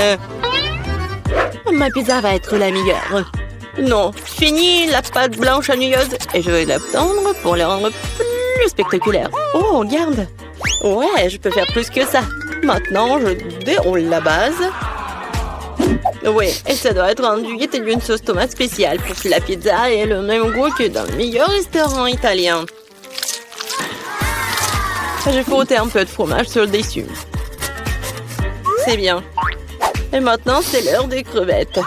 Ma pizza va être la meilleure. Non, fini la pâte blanche nuyeuse et je vais la tendre pour la rendre plus spectaculaire. Oh, regarde. Ouais, je peux faire plus que ça. Maintenant, je déroule la base. Oui, et ça doit être enduit d'une sauce tomate spéciale pour que la pizza ait le même goût que dans le meilleur restaurant italien. J'ai frotté un peu de fromage sur le dessus. C'est bien. Et maintenant, c'est l'heure des crevettes.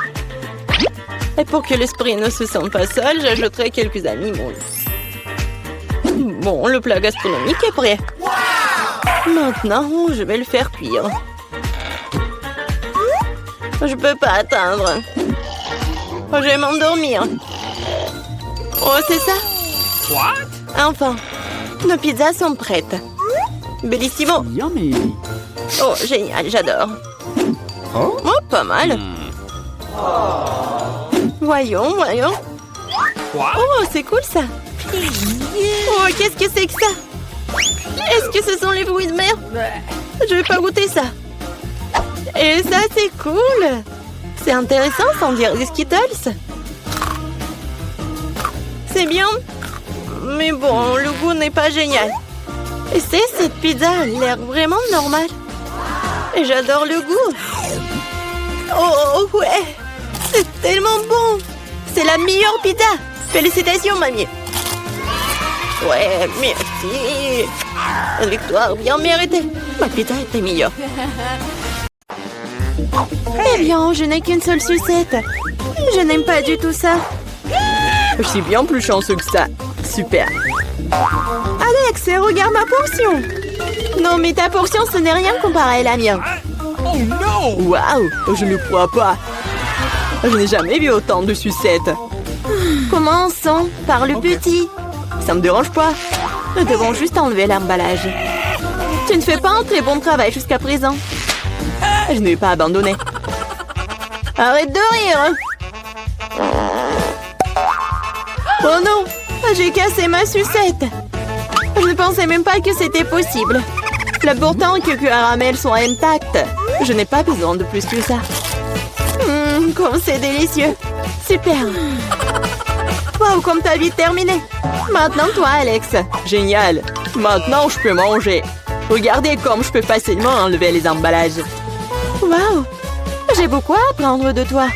Et pour que l'esprit ne se sente pas seul, j'ajouterai quelques animaux. Bon, le plat gastronomique est prêt. Maintenant, je vais le faire cuire. Je peux pas atteindre. Je vais m'endormir. Oh, c'est ça? What? Enfin, nos pizzas sont prêtes. Bellissimo. Yummy. Oh, génial, j'adore. Oh, pas mal. Voyons. What? Oh, c'est cool ça. Oh, qu'est-ce que c'est que ça? Est-ce que ce sont les bruits de mer? Je vais pas goûter ça. Et ça, c'est cool. C'est intéressant, sans dire des Skittles. C'est bien. Mais bon, le goût n'est pas génial. Et cette pizza a l'air vraiment normale. Et j'adore le goût. Oh, ouais. C'est tellement bon. C'est la meilleure pizza. Félicitations, mamie. Ouais, merci. Une victoire bien méritée. Ma pizza était meilleure. Eh bien, je n'ai qu'une seule sucette. Je n'aime pas du tout ça. Je suis bien plus chanceux que ça. Super. Alex, regarde ma portion. Non, mais ta portion, ce n'est rien comparé à la mienne. Oh no! Waouh, je ne crois pas. Je n'ai jamais vu autant de sucettes. Commençons par le petit. Ça me dérange pas. Nous devons juste enlever l'emballage. Tu ne fais pas un très bon travail jusqu'à présent. Je ne vais pas abandonner. Arrête de rire. Oh non, j'ai cassé ma sucette. Je ne pensais même pas que c'était possible. L'important est que le caramel soit intact. Je n'ai pas besoin de plus que ça. Comme c'est délicieux. Super. Wow, comme t'as vite terminé. Maintenant, toi, Alex. Génial. Maintenant, je peux manger. Regardez comme je peux facilement enlever les emballages. Wow. J'ai beaucoup à apprendre de toi.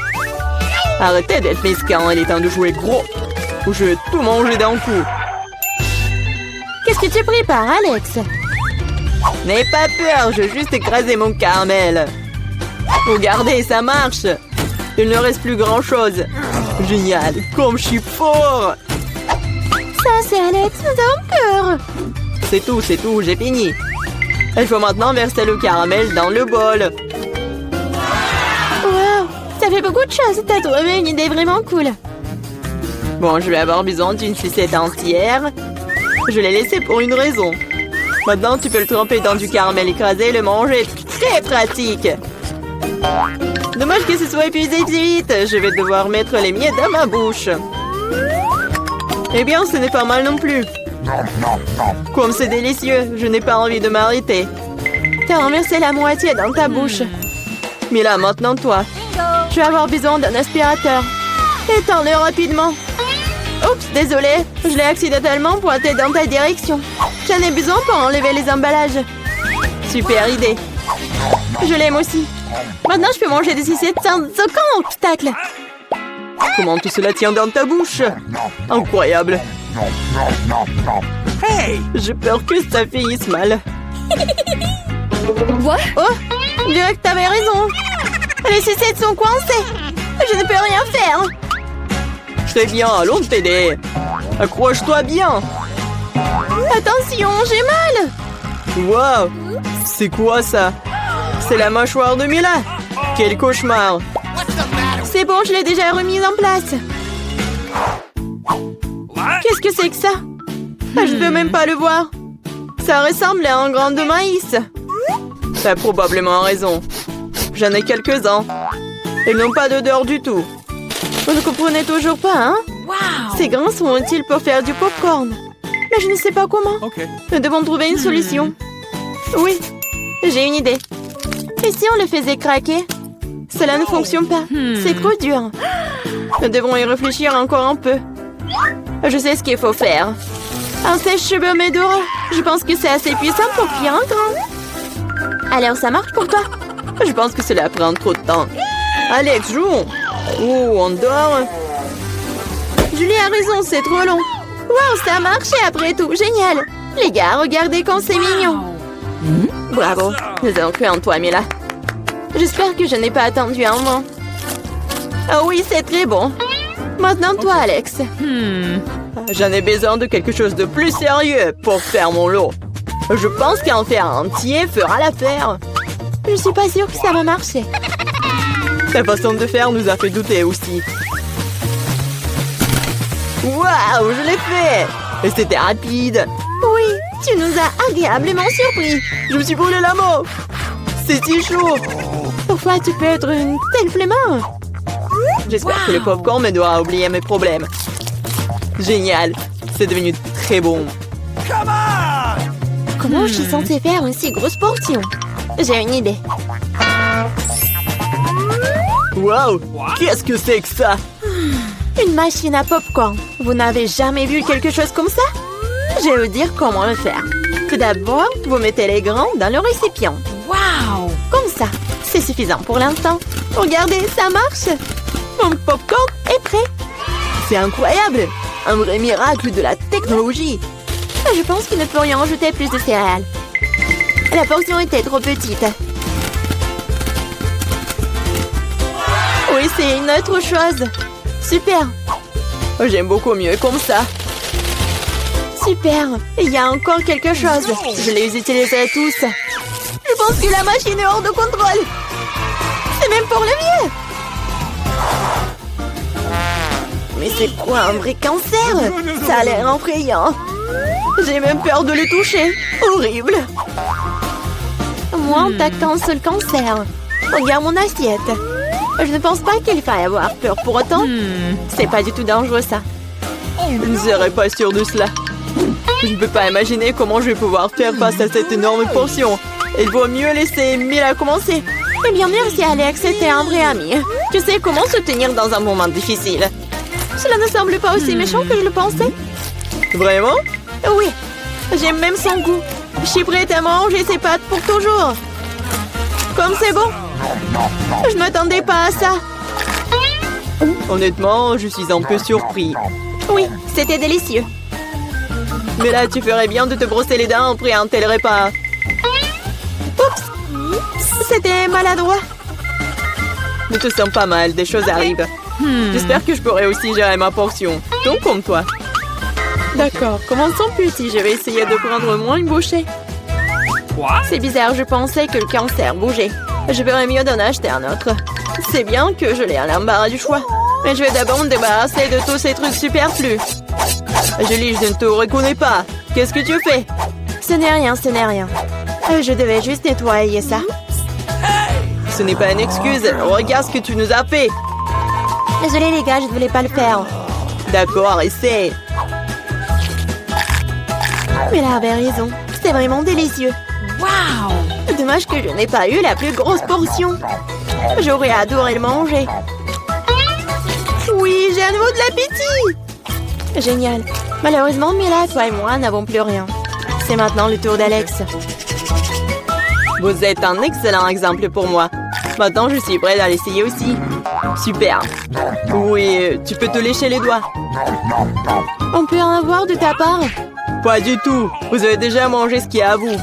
Arrêtez d'être mesquin, il est temps de jouer gros. Ou je vais tout manger d'un coup. Qu'est-ce que tu prépares, Alex? N'aie pas peur, je vais juste écraser mon caramel. Regardez, ça marche. Il ne reste plus grand-chose. Génial, comme je suis fort. Ça, c'est Alex, nous avons peur. C'est tout, j'ai fini. Il faut maintenant verser le caramel dans le bol. Wow, ça fait beaucoup de choses. T'as trouvé une idée vraiment cool. Bon, je vais avoir besoin d'une sucette entière. Je l'ai laissée pour une raison. Maintenant, tu peux le tremper dans du caramel écrasé et le manger. Très pratique. Dommage que ce soit épuisé si vite. Je vais devoir mettre les miettes dans ma bouche. Eh bien, ce n'est pas mal non plus. Comme c'est délicieux, je n'ai pas envie de m'arrêter. T'as renversé la moitié dans ta bouche. Mais là, maintenant, toi. Je vais avoir besoin d'un aspirateur. Étends-le rapidement. Oups, désolé. Je l'ai accidentellement pointé dans ta direction. J'en ai besoin pour enlever les emballages. Super idée. Je l'aime aussi. Maintenant, je peux manger des sucettes sans aucun obstacle. Comment tout cela tient dans ta bouche? Incroyable. Hey! J'ai peur que ça finisse mal. What? Oh, je dirais que t'avais raison. Les sucettes sont coincées. Je ne peux rien faire. Très bien, allons t'aider. Accroche-toi bien. Attention, j'ai mal. Wow, c'est quoi ça? C'est la mâchoire de Mila. Quel cauchemar. C'est bon, je l'ai déjà remise en place. Qu'est-ce que c'est que ça? Je ne peux même pas le voir. Ça ressemble à un grain de maïs. T'as probablement raison. J'en ai quelques-uns. Ils n'ont pas d'odeur du tout. Vous ne comprenez toujours pas, hein? Wow! Ces grains sont utiles pour faire du popcorn. Mais je ne sais pas comment. Okay. Nous devons trouver une solution. Oui, j'ai une idée. Et si on le faisait craquer? Cela ne fonctionne pas. C'est trop dur. Nous devons y réfléchir encore un peu. Je sais ce qu'il faut faire. Un sèche-cheveux Medora. Je pense que c'est assez puissant pour cuire un grain. Alors, ça marche pour toi? Je pense que cela prend trop de temps. Alex, jouons. Oh, on dort. Julie a raison, c'est trop long. Wow, ça a marché après tout. Génial. Les gars, regardez comme c'est mignon. Bravo. Nous avons cru en toi, Mila. J'espère que je n'ai pas attendu un moment. Ah oui, c'est très bon. Maintenant, toi, Alex. J'en ai besoin de quelque chose de plus sérieux pour faire mon lot. Je pense qu'un fer entier fera l'affaire. Je suis pas sûre que ça va marcher. Ta façon de faire nous a fait douter aussi. Waouh, je l'ai fait! Et c'était rapide. Oui, tu nous as agréablement surpris. Je me suis brûlé la main. C'est si chaud. Pourquoi tu peux être une telle flemmard? J'espère que le popcorn m'aidera à oublier mes problèmes. Génial. C'est devenu très bon. Comment je suis censée faire une si grosse portion? J'ai une idée. Waouh! Qu'est-ce que c'est que ça? Une machine à popcorn. Vous n'avez jamais vu quelque chose comme ça? Je vais vous dire comment le faire. Tout d'abord, vous mettez les grains dans le récipient. Wow! Comme ça. C'est suffisant pour l'instant. Regardez, ça marche. Mon popcorn est prêt. C'est incroyable! Un vrai miracle de la technologie. Je pense que nous pourrions ajouter plus de céréales. La portion était trop petite. Oui, c'est une autre chose. Super. J'aime beaucoup mieux comme ça. Super. Il y a encore quelque chose. Je les utiliserai tous. Je pense que la machine est hors de contrôle. C'est même pour le mieux. Mais c'est quoi un vrai cancer? Ça a l'air effrayant. J'ai même peur de le toucher. Horrible. Moi, on t'attaque un seul cancer. Regarde mon assiette. Je ne pense pas qu'il faille avoir peur pour autant. C'est pas du tout dangereux, ça. Je ne serais pas sûre de cela. Je ne peux pas imaginer comment je vais pouvoir faire face à cette énorme portion. Il vaut mieux laisser Mila commencer. Eh bien, merci, Alex. C'était un vrai ami. Tu sais comment se tenir dans un moment difficile. Cela ne semble pas aussi méchant que je le pensais. Vraiment? Oui. J'aime même son goût. Je suis prête à manger ses pâtes pour toujours. Comme c'est bon. Je ne m'attendais pas à ça. Honnêtement, je suis un peu surpris. Oui, c'était délicieux. Mais là, tu ferais bien de te brosser les dents après un tel repas. Oups. C'était maladroit. Ne te sens pas mal, des choses arrivent. J'espère que je pourrai aussi gérer ma portion. Donc comme toi. D'accord, commençons petit. Je vais essayer de prendre moins une bouchée. Quoi? C'est bizarre, je pensais que le cancer bougeait. Je ferais mieux d'en acheter un autre. C'est bien que je l'ai à l'embarras du choix. Mais je vais d'abord me débarrasser de tous ces trucs superflus. Julie, je ne te reconnais pas. Qu'est-ce que tu fais? Ce n'est rien, ce n'est rien. Je devais juste nettoyer ça. Ce n'est pas une excuse. Regarde ce que tu nous as fait. Désolée les gars, je ne voulais pas le faire. D'accord, essaie. Mais là avait raison. C'était vraiment délicieux. Wow! Dommage que je n'ai pas eu la plus grosse portion. J'aurais adoré le manger. Oui, j'ai à nouveau de l'appétit. Génial. Malheureusement, Mila, toi et moi n'avons plus rien. C'est maintenant le tour d'Alex. Vous êtes un excellent exemple pour moi. Maintenant, je suis prête à l'essayer aussi. Super. Oui, tu peux te lécher les doigts. On peut en avoir de ta part? Pas du tout. Vous avez déjà mangé ce qui est à vous.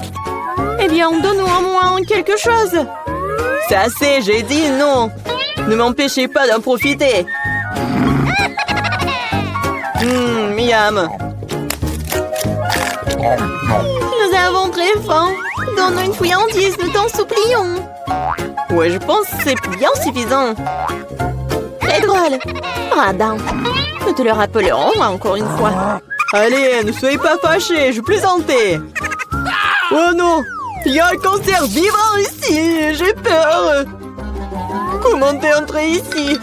Eh bien, donne-nous au moins quelque chose. C'est assez, j'ai dit non. Ne m'empêchez pas d'en profiter. Miam. Nous avons très faim. Donne-nous une friandise, nous t'en supplions. Ouais, je pense que c'est bien suffisant. C'est drôle. Radin. Nous te le rappellerons encore une fois. Allez, ne soyez pas fâchés, je plaisantais. Oh non, il y a un cancer vivant ici, j'ai peur. Comment t'es entré ici?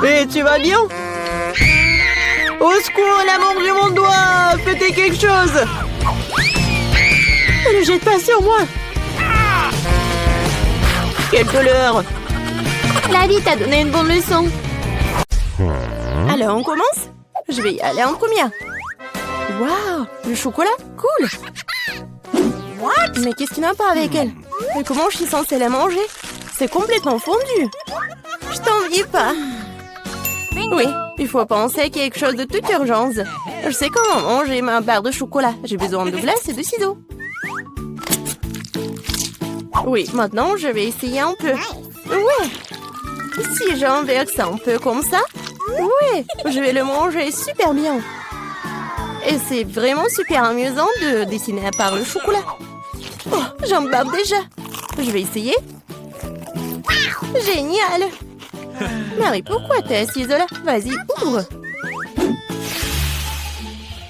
Et tu vas bien? Au secours, elle a mangé mon doigt. Faites quelque chose. Ne le jette pas sur moi. Quelle douleur. La vie t'a donné une bonne leçon. Alors, on commence? Je vais y aller en première. Waouh, le chocolat, cool. What? Mais qu'est-ce qui n'a pas avec elle? Et comment je suis censée la manger? C'est complètement fondu. Je t'envie pas. Oui, il faut penser à quelque chose de toute urgence. Je sais comment manger ma barre de chocolat. J'ai besoin de glace et de ciseaux. Oui, maintenant je vais essayer un peu. Ouais. Si j'en verse un peu comme ça, ouais, je vais le manger super bien. Et c'est vraiment super amusant de dessiner à part le chocolat. Oh, j'en bave déjà. Je vais essayer. Génial. Marie, pourquoi t'es assise là? Vas-y, ouvre.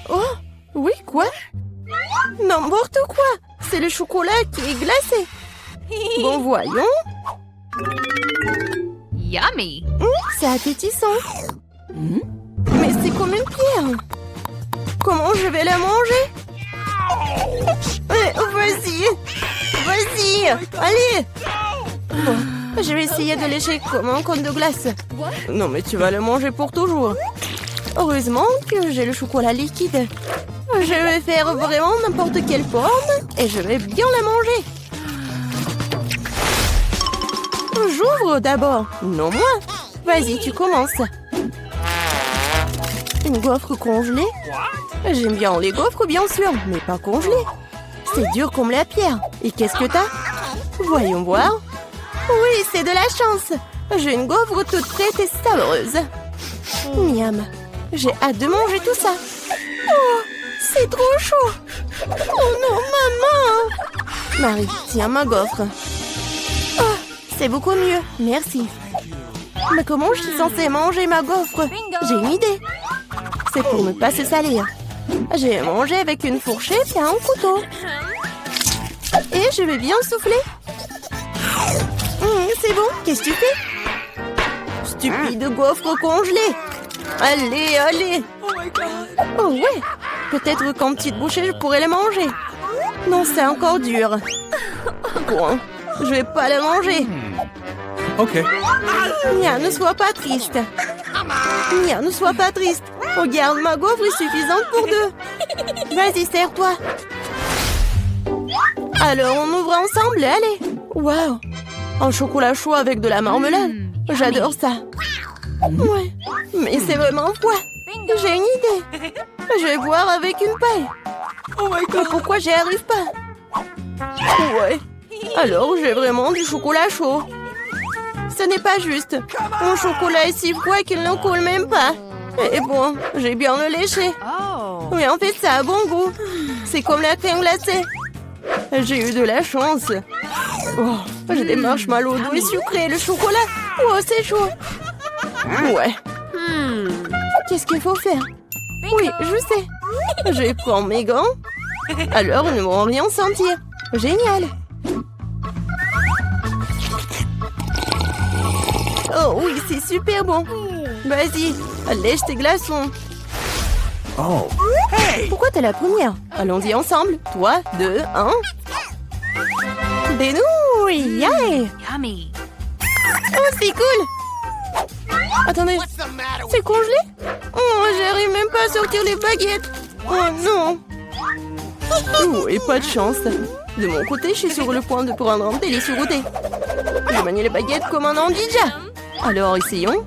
Oh, oui, quoi? N'importe quoi. C'est le chocolat qui est glacé. Bon, voyons. Yummy. C'est appétissant. Mais c'est comme une pierre. Comment je vais la manger? Vas-y. Vas-y. Allez. Bon, je vais essayer de lécher comme un cône de glace. Non, mais tu vas le manger pour toujours. Heureusement que j'ai le chocolat liquide. Je vais faire vraiment n'importe quelle forme et je vais bien la manger. J'ouvre d'abord. Non, moi. Vas-y, tu commences. Une gaufre congelée? J'aime bien les gaufres, bien sûr, mais pas congelées. C'est dur comme la pierre. Et qu'est-ce que t'as? Voyons voir. Oui, c'est de la chance. J'ai une gaufre toute prête et savoureuse. Miam. J'ai hâte de manger tout ça. Oh, c'est trop chaud. Oh non, maman. Marie, tiens ma gaufre. Oh, c'est beaucoup mieux. Merci. Mais comment je suis censée manger ma gaufre? J'ai une idée. C'est pour ne pas se salir. Je vais manger avec une fourchette et un couteau. Et je vais bien souffler. C'est bon, qu'est-ce que tu fais? Stupide gaufre congelée. Allez, allez. Oh ouais. Peut-être qu'en petite bouchée, je pourrais la manger. Non, c'est encore dur. Bon, je vais pas la manger. Ok. Nia, ne sois pas triste. Nia, ne sois pas triste. Regarde, ma gaufre est suffisante pour deux. Vas-y, serre-toi. Alors, on ouvre ensemble, allez. Waouh. Un chocolat chaud avec de la marmelade. J'adore ça. Ouais, mais c'est vraiment froid. J'ai une idée. Je vais boire avec une paille. Mais pourquoi j'y arrive pas? Ouais. Alors, j'ai vraiment du chocolat chaud. Ce n'est pas juste. Mon chocolat est si froid qu'il ne coule même pas. Et bon, j'ai bien le léché. Mais en fait, ça a bon goût. C'est comme la crème glacée. J'ai eu de la chance. Oh, j'ai des marshmallows doux et sucrés. Le chocolat. Oh, c'est chaud. Ouais. Qu'est-ce qu'il faut faire? Oui, je sais. Je vais prendre mes gants. Alors, ils ne vont rien sentir. Génial. Oh oui, c'est super bon. Vas-y, lèche tes glaçons. Oh. Pourquoi t'es la première? Allons-y ensemble. 3, 2, 1. Des nouilles, yeah. Yummy. Oh, c'est cool. Attendez, c'est congelé? Oh, j'arrive même pas à sortir les baguettes. Oh non. Oh, et pas de chance. De mon côté, je suis sur le point de prendre un délicieux goûter. Je manie les baguettes comme un ninja. Alors, essayons.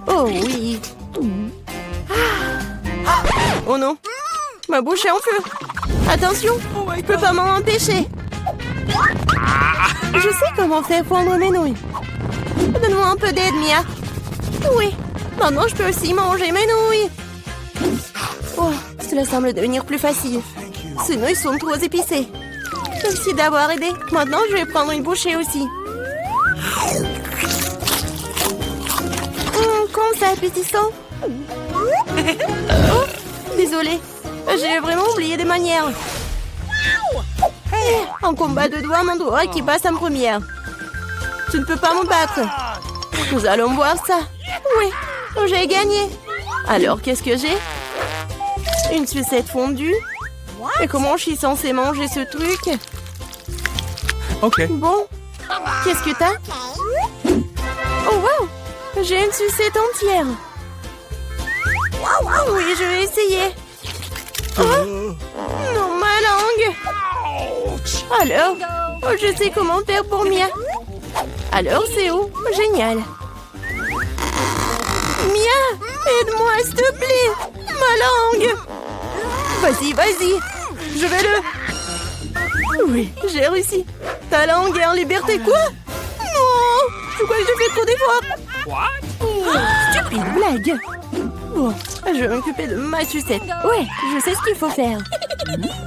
Oh oui. Oh non. Ma bouche est en feu. Attention, je peux pas m'en empêcher. Je sais comment faire fondre mes nouilles. Donne-moi un peu d'aide, Mia. Oui. Maintenant, je peux aussi manger mes nouilles. Oh, cela semble devenir plus facile. Ces nouilles sont trop épicées. Merci d'avoir aidé. Maintenant, je vais prendre une bouchée aussi. Comme c'est appétissant. Oh, désolée. J'ai vraiment oublié des manières. Un combat de doigts, mon doigt qui passe en première. Tu ne peux pas me battre. Nous allons voir ça. Oui, j'ai gagné. Alors, qu'est-ce que j'ai? Une sucette fondue. Et comment je suis censée manger ce truc? Ok. Bon, qu'est-ce que t'as? Oh, wow! J'ai une sucette entière. Oui, je vais essayer. Oh, non, ma langue. Alors, je sais comment faire pour Mia. Alors, c'est où? Génial. Mia, aide-moi, s'il te plaît. Ma langue. Vas-y, vas-y. Je vais le... Oui, j'ai réussi. Ta langue est en liberté, quoi? Non! Je crois que j'ai fait trop d'efforts. Stupide blague. Bon, je vais m'occuper de ma sucette. Ouais, je sais ce qu'il faut faire.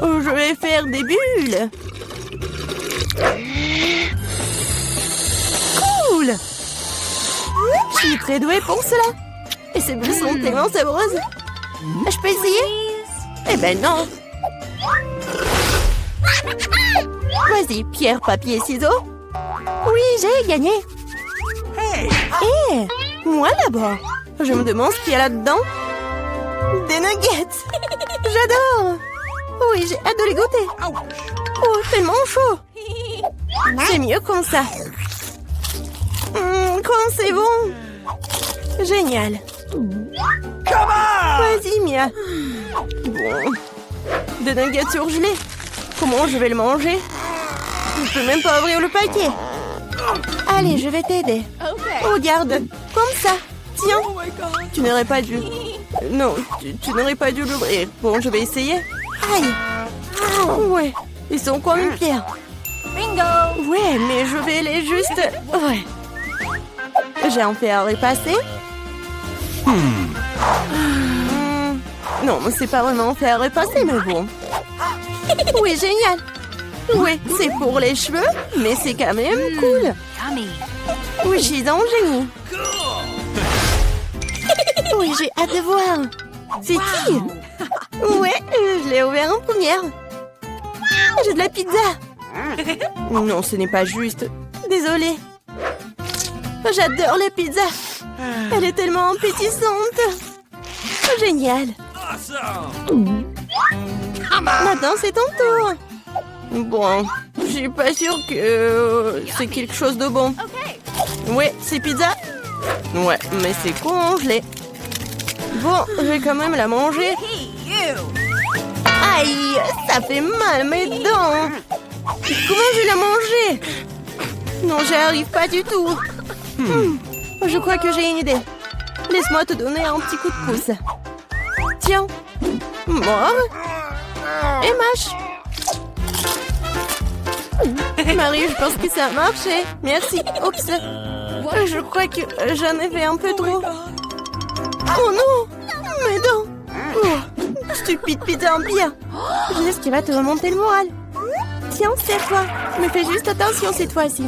Je vais faire des bulles. Cool! Je suis très douée pour cela. Et ces bulles sont tellement savreuses. Je peux essayer? Eh ben non. Vas-y, pierre, papier, ciseaux. Oui, j'ai gagné. Hé, moi d'abord. Je me demande ce qu'il y a là-dedans. Des nuggets. J'adore. Oui, j'ai hâte de les goûter. Oh, tellement chaud. C'est mieux comme ça. Quand c'est bon. Génial. Vas-y, Mia. Bon. Des nuggets surgelés. Comment je vais le manger? Je peux même pas ouvrir le paquet. Allez, je vais t'aider. Regarde, comme ça. Tiens. Tu n'aurais pas dû... Non, tu n'aurais pas dû l'ouvrir. Bon, je vais essayer. Aïe. Ouais, ils sont comme une pierre. Bingo! Ouais, mais je vais les juste... Ouais. J'ai un fer à repasser. Non, c'est pas vraiment un fer à repasser, mais bon. Oui, génial. Oui, c'est pour les cheveux, mais c'est quand même cool. Yummy! Oui, je suis un génie. Oui, j'ai hâte de voir. C'est qui? Ouais, je l'ai ouvert en première. J'ai de la pizza. Non, ce n'est pas juste. Désolée. J'adore la pizza. Elle est tellement appétissante. Génial. Maintenant, c'est ton tour. Bon, je suis pas sûre que c'est quelque chose de bon. Ouais, c'est pizza. Ouais, mais c'est congelé. Bon, je vais quand même la manger. Aïe, ça fait mal mes dents. Comment je vais la manger? Non, j'y arrive pas du tout. Je crois que j'ai une idée. Laisse-moi te donner un petit coup de pouce. Tiens. Mort. Et mâche. Marie, je pense que ça a marché. Merci. Oups. Je crois que j'en ai fait un peu trop. Oh non! Mes dents! Oh, stupide pizza en pire. Je sais ce qui va te remonter le moral. Tiens, c'est toi. Mais fais juste attention cette fois-ci.